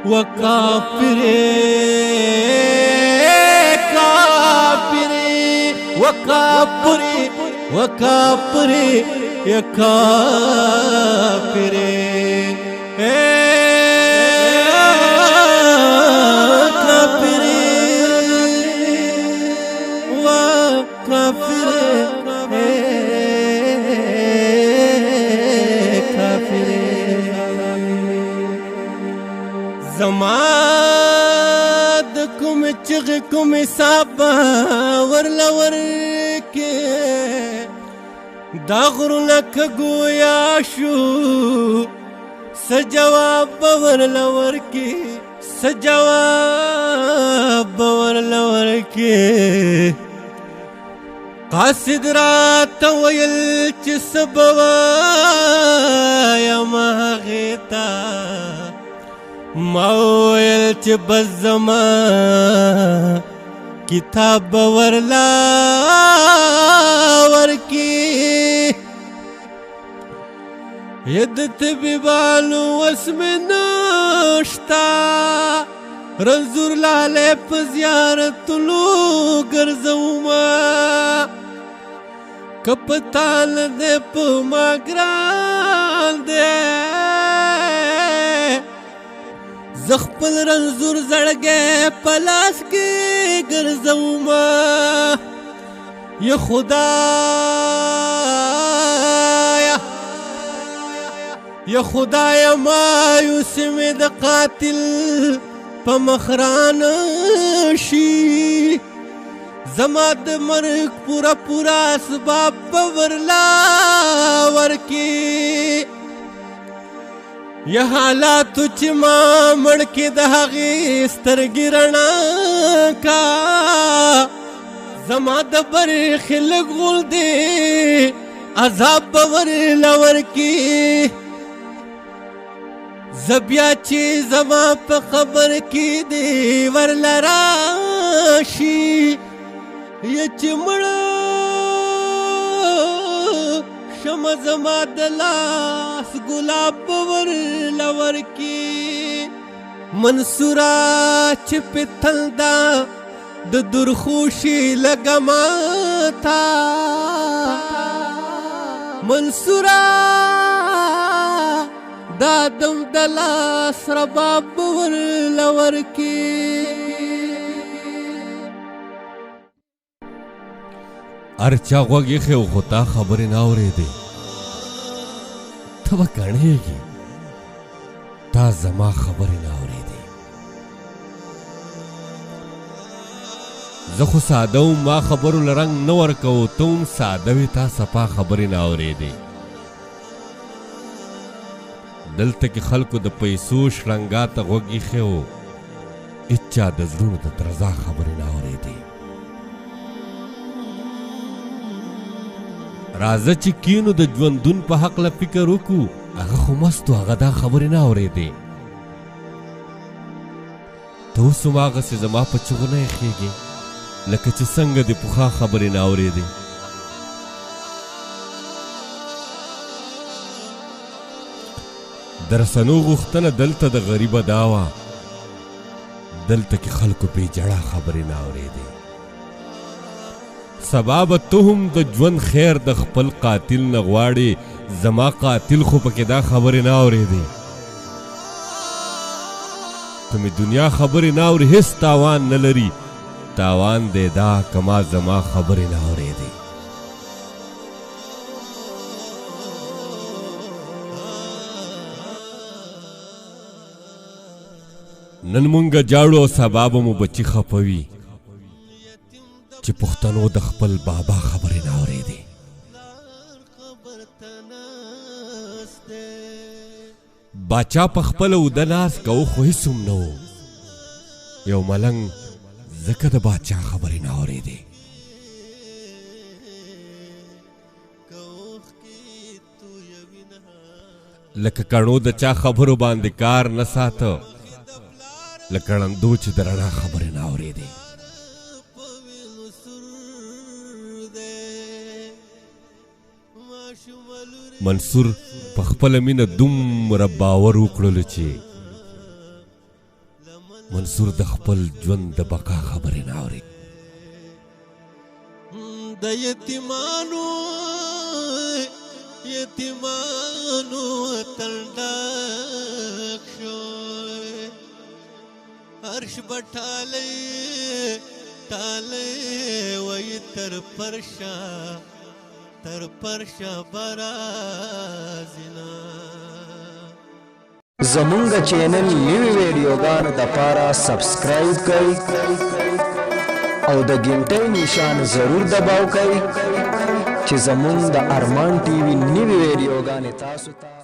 وكافري وكافري وكافري يا كافري كافري وكافري كافري زماد کوم چغ کوم حساب ورلا ورکه دا غرونه که گویا شو سجواب ورلا ورکه سجواب ورلا ورکه قاصد رات ویل چې سبوایا ما غیتا ما ویل چې بس زما کتاب ورلا ورکی ید طبیبانو وسم نشتا رنزور لاله په زیارتلو ګرځوما کپتال دې په ما ګران دې زخپل رنزور زړګې پلاس کې ګرځوما یا خدایا یا خدایا مایوس مې د قاتل په مخران شي زما د مرګ پورا پورا اسباب په ورلا ورکی یا حالاتو چې ما مړ کې د هغې سترګې رڼا کا زما د برخې لږ غوندې عذاب به ورله ورکي زه بیا چې زما په خبر کې دې ورله راشي یا چې مړه شمه زما د لاس ګلاب به ورله ورکي منصوره چې په تل ده د درخوشي لګه ماته منصوره دا دم د لاس رباب به ورله ورکي هر چا غوږ ایښی و خو تا خبرې نه اورېدې ته به کڼېږي تا زما خبرې نه اورېدې زه خو ساده وم ما خبرو له رنګ نه ورکوو ته هم ساده وې تا صفا خبرې نه اورېدې دلته کې خلکو د پیسو شړنګا ته غوږ ایښی و هېچا د زړونو د درزا خبرې نه اورېدې راځه چې کینو د ژوندون په هکله فکر وکړو هغه خو مست و هغه دا خبرې نه اورېدې ته اوس هم هغسې زما په چغو نه ایښېږې لکه چې څنګه د پخوا خبرې نه اورېدې د رسنو غوښتنه دلته د غریبه دا وه دلته کې خلکو بې جړه خبرې نه اورېدې سبا به ته هم د ژوند خیر د خپل قاتل نه غواړې زما قاتل خو پکې دا خبرې نه اورېدې ته مې دنیا خبرې نه اورې هېڅ تاوان نه لري تاوان دی دا که ما زما خبرې نه اورېدې نن مونږه جاړو او سبا به مو بچي خفوي چې پښتنو د خپل بابا خبرې نه اورېدې باچا په خپله اوده ناست کو خو هېڅ هم نه و یو ملنګ ځکه د باچا خبرې نه اورېدې لکه کڼو د چا خبرو باندې کار نه ساته لکه ړندو چې د رڼا خبرې نه اورېدې منصور په خپله مینه دومره باور وکړلو چې منصور د خپل ژوند د بقا خبرې نه اوري. د یتیمانو وطن ډک شوی، عرش به ټالی وی تر پرشا برازینا. زمونږ چینل نوی ویډیوګانو دپاره سبسکرایب کړئ او د ګنټۍ نشان ضرور دباو کړئ چې زمونږ د ارمان ټي وي نوی ویډیوګانې تاسو ته